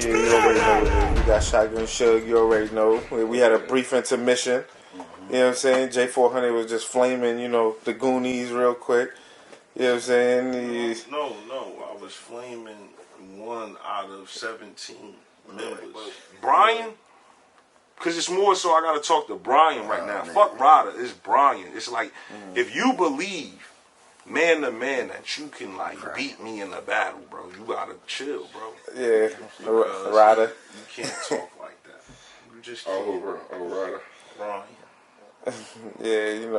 Yeah, you already know. We got Shotgun Suge. You already know. We had a brief intermission. You know what I'm saying? J400 was just flaming, the Goonies real quick. You know what I'm saying? No. I was flaming 1 out of 17 members. Brian? Because it's more so I got to talk to Brian right now. Fuck Ryder. It's Brian. It's like, if you believe, man to man, that you can, beat me in a battle, bro, you got to chill, bro. Yeah. Ryder. You can't talk like that. You just can't. Ryder. Brian. Yeah, and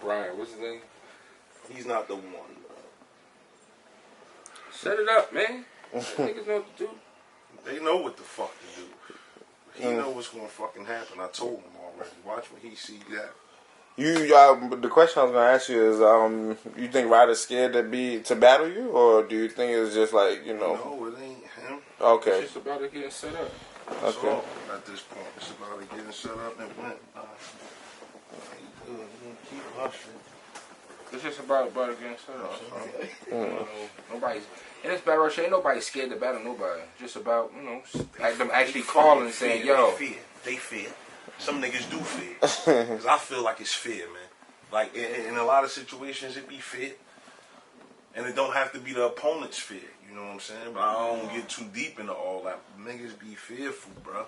Brian, what's his name? He's not the one, bro. Set it up, man. Niggas know what to do. They know what the fuck to do. He know what's gonna fucking happen. I told him already. Watch when he see that. The question I was gonna ask you is, you think Ryder's scared to battle you, or do you think it's just like, No, it ain't him. Okay. It's just about it getting set up. That's all at this point. It's about it getting set up and went. Keep hustling. It's just about it getting set up. Nobody's in this battle rush. Ain't nobody scared to battle nobody. Just about them actually calling and saying, "Yo." They fear. Some niggas do fear. Because I feel like it's fear, man. Like, in a lot of situations, it be fear. And it don't have to be the opponent's fear. You know what I'm saying? But I don't get too deep into all that. Niggas be fearful, bro.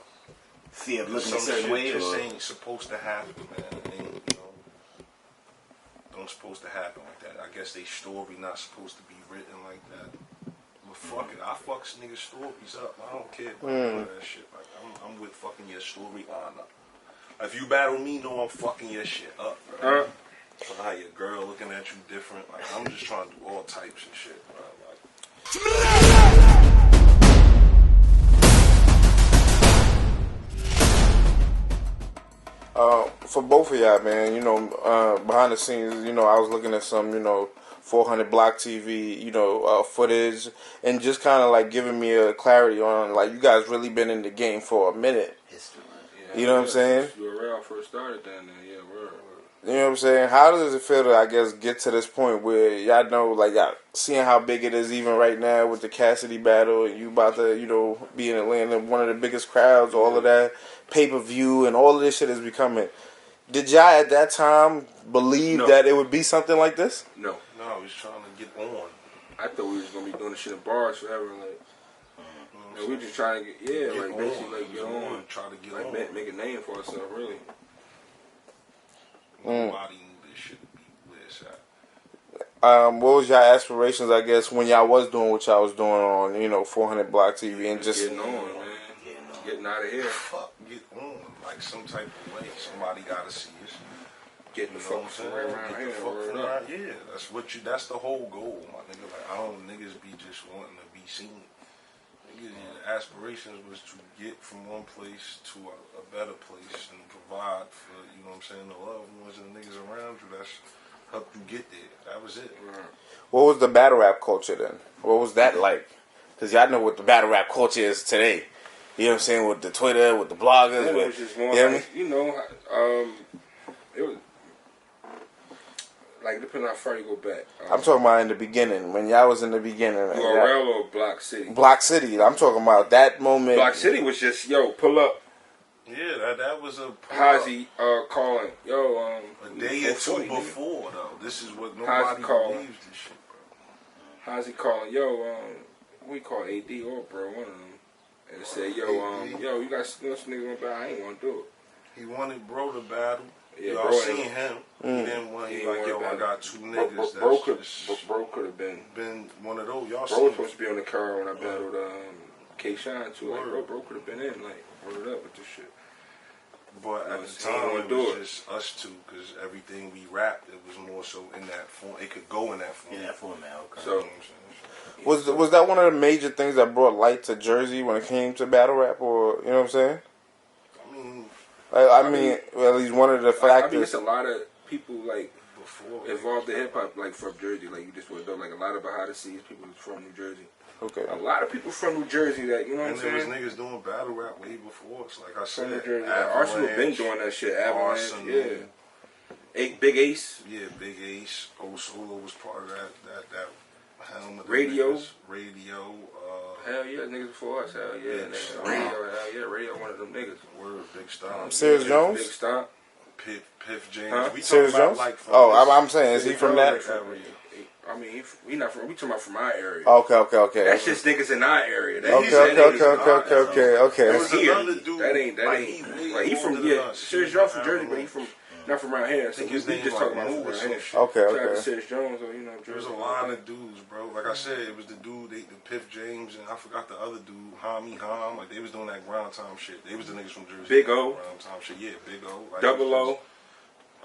Fear of looking a Some certain shit way, just or ain't supposed to happen, man. It ain't, don't supposed to happen like that. I guess they story not supposed to be written like that. But fuck it. I fucks niggas' stories up. I don't care about none of that shit. Like, I'm with fucking your story on up. If you battle me, know I'm fucking your shit up, bro. How your girl looking at you different. Like, I'm just trying to do all types of shit, bro. For both of y'all, man, behind the scenes, I was looking at some, 400 block TV, footage, and just kind of like giving me a clarity on, like, you guys really been in the game for a minute. You know what I'm saying? You were around first started down there, yeah, word. You know what I'm saying? How does it feel to, I guess, get to this point where y'all know, like, y'all seeing how big it is even right now with the Cassidy battle, and you about to, be in Atlanta, one of the biggest crowds, all of that, pay-per-view, and all of this shit is becoming. Did y'all at that time believe that it would be something like this? No. No, I was trying to get on. I thought we was going to be doing this shit in bars forever, like. And we just trying to get, basically, get on. Try to get on. Make a name for ourselves, really. Nobody knew this shit to be where it's at. What was y'all aspirations, I guess, when y'all was doing what y'all was doing on, 400 block TV and just getting on, man. Getting out of here. Fuck, get on. Like, some type of way. Somebody gotta see us. Getting the fuck from around here. Yeah, that's the whole goal, my nigga. Like, I don't niggas be just wanting to be seen. Aspirations was to get from one place to a better place and provide for, the loved ones and the niggas around you that's helped you get there. That was it. What was the battle rap culture then? What was that like? Because y'all know what the battle rap culture is today. You know what I'm saying? With the Twitter, with the bloggers. It was just more it was like, depending on how far you go back. I'm talking about in the beginning, when y'all was in the beginning. URL or Block City? Block City. I'm talking about that moment. Block City was just, pull up. Yeah, that was a Hazy calling, a day or two before, though. This is what nobody believes this shit, bro. Hazy calling, we call AD or bro, one of them. And they said, you got some niggas gonna battle. I ain't want to do it. He wanted bro to battle. Yeah, y'all seen him. He didn't want. He like, I got two niggas. Bro could have been one of those. Y'all bro was supposed to be on the card when I battled K-Shine too. Like, bro could have been in. Like, word up with this shit. But at the time, it was just us two, because everything we rapped, it was more so in that form. It could go in that form. In that format, okay. So, was that one of the major things that brought light to Jersey when it came to battle rap, or you know what I'm saying? I mean, at least one of the factors. I mean, it's a lot of people before involved in hip hop, from Jersey. Like, you just would know, a lot of behind the scenes people from New Jersey. Okay. A lot of people from New Jersey that, you know what I'm saying? And there was niggas doing battle rap way before us. Like I said, New Jersey. Arsenal been doing that shit. Avalanche, Big Ace. Yeah, Big Ace. Old Solo was part of that helm of the Radio. niggas. Radio. Hell yeah, niggas before us. Hell yeah, niggas. Radio. Hell yeah, Radio. One of them niggas. Word, Big Stomp. Serious Jones? Big Stomp. Piff James. Huh? We talking Serious about Jones? like from Oh, this- I'm saying, is he from that? I mean, we not from. We talking about from our area. Okay. That's just niggas in our area. Yeah, Okay. There was That's here. another dude. That ain't. Like he from Serious Jones from Jersey, but he from not from around here. So think we his name just like talking about Moore from or around some here. shit. Shout out to Okay. Serious Jones, or There was a line of dudes, bro. Like I said, it was the dude, the Piff James, and I forgot the other dude, Ham. Like they was doing that ground time shit. They was the niggas from Jersey. Big O. Ground time shit. Yeah, Big O. Like, Double O.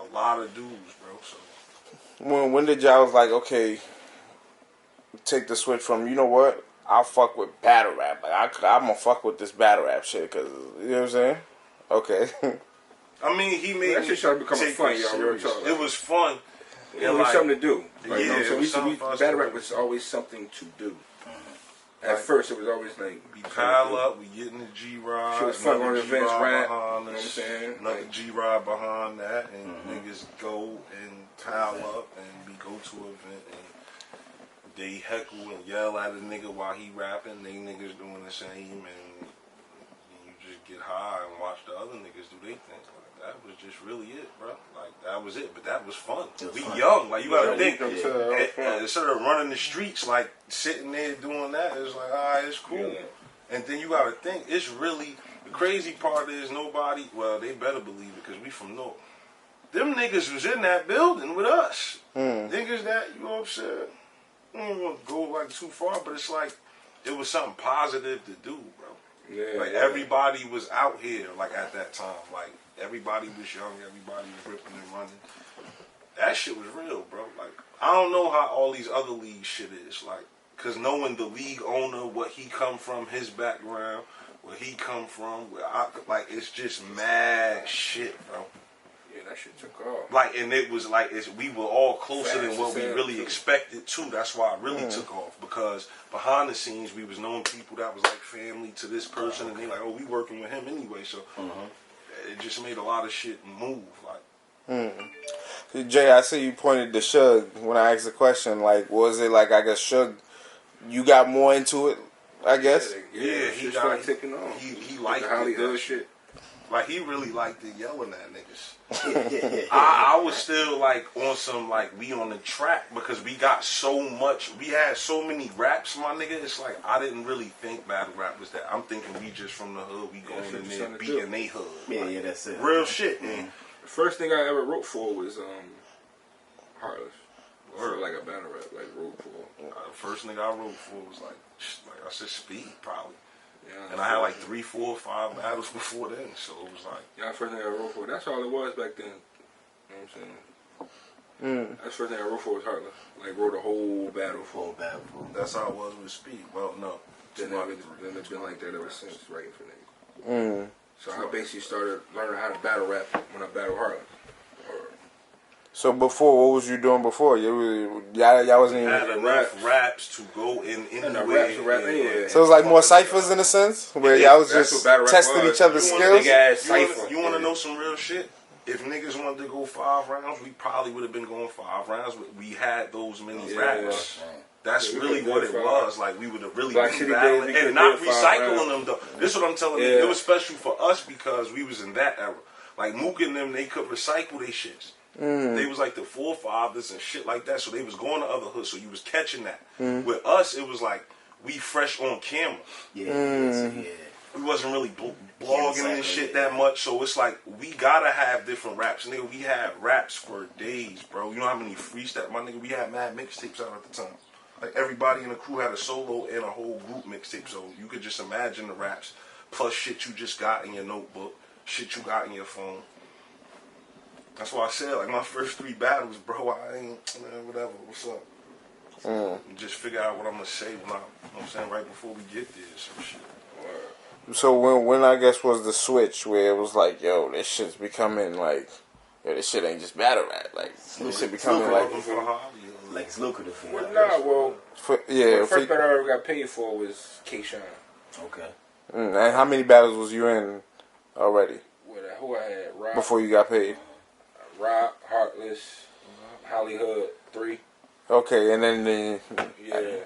A lot of dudes, bro. So When did y'all was like, okay, take the switch from, you know what, I'll fuck with battle rap. Like I'm gonna fuck with this battle rap shit, cause you know what I'm saying. Okay. I mean, he made That me shit started becoming take fun, it y'all. Real serious. talk. It was fun. It was like, something to do. Like, yeah, you know, it so was something for us battle to rap do. was always something to do. At Like, first, it was always like We pile up, we get in the G-Rod. Shit was fun another on events, G-Rod rap, behind you know what us, I'm saying? Another Like- G-Rod behind that, and niggas go and pile up, and we go to an event, and they heckle and yell at a nigga while he rapping. They niggas doing the same, and you just get high and watch the other niggas do their thing. Like, that was just really it, bro. Like, that was it, but that was fun. It was We fun. young, like, you gotta Yeah, think, we come to that, it was fun. instead of running the streets, like, sitting there doing that, it's like, alright, it's cool. Yeah. And then you gotta think, it's really, the crazy part is nobody, well, they better believe it, because we from Newark. Them niggas was in that building with us. Niggas that, you know what I'm saying? I don't want to go like too far, but it's like, it was something positive to do, bro. yeah, Like, yeah. everybody was out here, like, at that time. Like, everybody was young, everybody was ripping and running. That shit was real, bro. Like, I don't know how all these other league shit is. Like, because knowing the league owner, what he come from, his background, where he come from, like, it's just mad shit, bro. Yeah, that shit took off. Like, and it was like, we were all closer than Fast what we as hell, really too. expected to. That's why it really took off, because behind the scenes, we was knowing people that was like family to this person, and they like, oh, we working with him anyway, so it just made a lot of shit move. Like, Jay, I see you pointed to Suge when I asked the question. Like, was it like, I guess Suge, you got more into it, I guess? yeah, he he started got ticking off. He liked how he it, does that shit. Like, he really liked it yelling at niggas. Yeah. I was still like on some like we on the track because we got so much. We had so many raps, my nigga. It's like I didn't really think battle rap was that. I'm thinking we just from the hood. We going shit in was there something to beating do. they hood. Yeah, that's it. Real shit, man. The first thing I ever wrote for was Heartless. Or like a battle rap, like wrote for. The first nigga I wrote for was like I said, Speed probably. Yeah, And I had like 3, 4, 5 battles before then, so it was like. Yeah, first thing I wrote for. That's all it was back then. You know what I'm saying? That's the first thing I wrote for was Heartless. Like wrote a whole battle for. Full bad fool. That's how it was with Speed. Well, no. Then Two out of it's been like that ever since writing for niggas. Mm. So I basically started learning how to battle rap when I battled Heartless. So before, what was you doing before? Y'all wasn't even. had enough raps to go in anywhere. Yeah. So it was like more ciphers in a sense, where y'all was That's just what battle rap testing was. each other's You wanna- skills. Big ass cipher. You want to know some real shit? If niggas wanted to go 5 rounds, we probably would have been going 5 rounds. We had those many Yeah. raps. That's Yeah, we really could've what did it 5. was. Like, we would have really Black been City battling days, we and could've not did 5 recycling rounds. them, though. This is what I'm telling you. Yeah. It was special for us because we was in that era. Like, Mook and them, they could recycle their shits. They was like the forefathers and shit like that, so they was going to other hoods, so you was catching that. With us, it was like, we fresh on camera. Yeah. We wasn't really blogging and shit that much, so it's like we gotta have different raps. Nigga, we had raps for days, bro. You know how many freestyle, my nigga, we had mad mixtapes out at the time. Like everybody in the crew had a solo and a whole group mixtape, so you could just imagine the raps plus shit you just got in your notebook, shit you got in your phone. That's why I said, like, my first 3 battles, bro, I ain't, man, whatever, what's up? Just figure out what I'm gonna say when you know what I'm saying, right before we get there, some shit. So when I guess was the switch where it was like, yo, this shit's becoming like, yo, this shit ain't just battle rap. Like, this shit becoming like, Looking for the hobby. Like it's lucrative for Well, you. nah, well, yeah. the first battle I ever got paid for was K-Shine. Okay. And how many battles was you in already Who I had? Rob, before you got paid? Rock, Heartless, Hollywood 3. Okay, and then Yeah.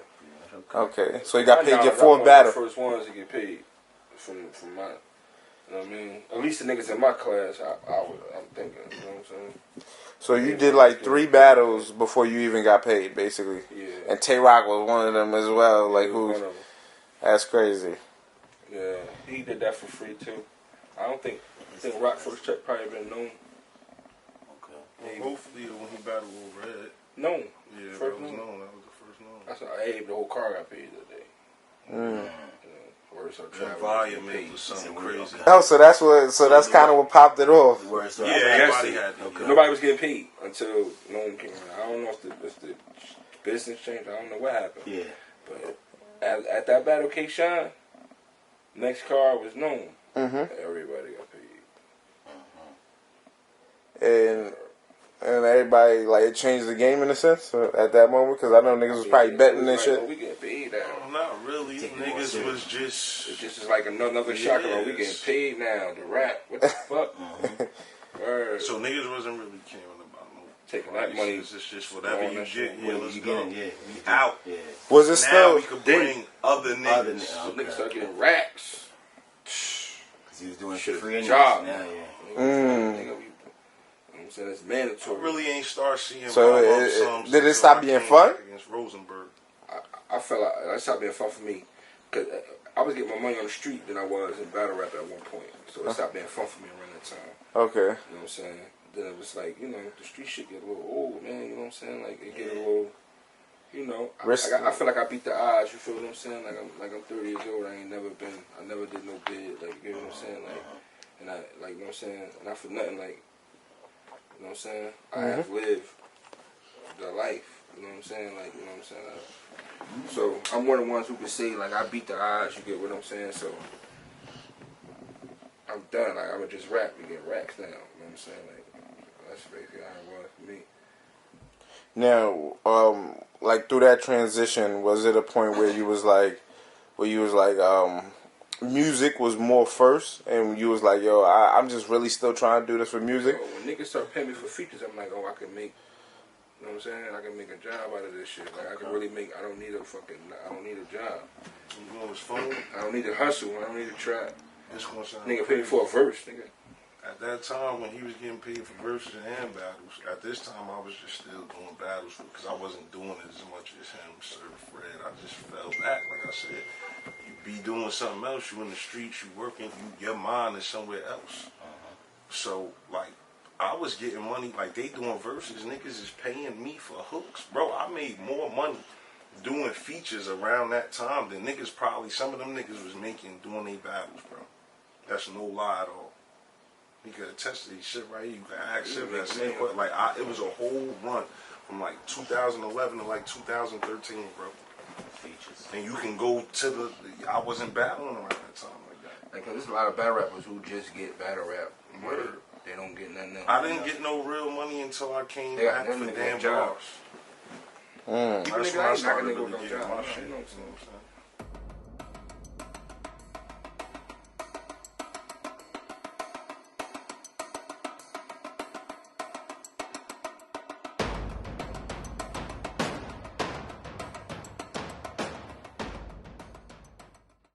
okay, so you got paid your I'm fourth one of battle. the first ones to get paid from my. You know what I mean? At least the niggas in my class, I'm thinking. You know what I'm saying? So you did like 3 battles before you even got paid, basically. Yeah. And Tay Rock was one of them as well. Yeah, Like he was who? one of them. That's crazy. Yeah, he did that for free too. I think Rock first check probably been known. Well, hopefully when he battled with Red. Known. Yeah, First that was known. known. That was the first known. That's why the whole car got paid that day. Where's our The travel? environment was something crazy. Oh, so that's what. So that's kind of what popped it off. Yeah, everybody had to. Nobody was getting paid until Nome came around. I don't know if the business changed. I don't know what happened. Yeah. But at that battle, K-Shine, next car was Nome. Everybody got paid. And everybody, like, it changed the game in a sense at that moment, because I know niggas was probably betting and shit. Oh, we getting paid now. Not really. Niggas was just. It's just like another shocker. Oh, we getting paid now. The rap. What the fuck? So niggas wasn't really caring about no taking that money. It's just whatever you get. Yeah, let's you go. get it, We out. Yeah. Was it Now still? we could bring other niggas. So niggas start getting racks. Because he was doing Shit, shit free job. now, yeah. You know what I'm saying? It's mandatory. I really ain't start seeing. So did it stop being fun? Against Rosenberg. I felt like that stopped being fun for me. Because I was getting more money on the street than I was in battle rap at one point. So it stopped being fun for me around that time. Okay. You know what I'm saying? Then it was like, the street shit get a little old, man. You know what I'm saying? Like, it get a little, I feel like I beat the odds. You feel what I'm saying? Like I'm 30 years old. I never did no bid. Like, you know what I'm saying? Like, and I, like, you know what I'm saying? Not for nothing, like, you know what I'm saying? I have lived the life. You know what I'm saying? Like, you know what I'm saying? So I'm one of the ones who can say, like, I beat the odds. You get what I'm saying? So I'm done. Like, I would just rap. You get racks now. You know what I'm saying? Like, that's basically how it was for me. Now, like through that transition, was it a point where you was like, music was more first, and you was like, yo, I'm just really still trying to do this for music? So when niggas start paying me for features, I'm like, oh, I can make, you know what I'm saying? I can make a job out of this shit. Like, I can really make, I don't need a job. You know, it's fun. I don't need to hustle. I don't need to trap. It's gonna sound Nigga pay me for a verse, nigga. At that time, when he was getting paid for verses and battles, at this time I was just still doing battles because I wasn't doing it as much as him, Sir Fred. I just fell back. Like I said, you be doing something else. You in the streets, you working. Your mind is somewhere else. So like, I was getting money. Like they doing verses. Niggas is paying me for hooks, bro. I made more money doing features around that time than niggas probably. Some of them niggas was making doing their battles, bro. That's no lie at all. You could attest to these shit right here. You can ask him that same question. Like, it was a whole run from like 2011 to like 2013, bro. Features. And you can go to I wasn't battling around that time like that. Like, there's a lot of battle rappers who just get battle rap money. They don't get nothing else. I didn't get no real money until I came back for damn jobs. That's when I started really getting getting my shit. You know what I'm saying?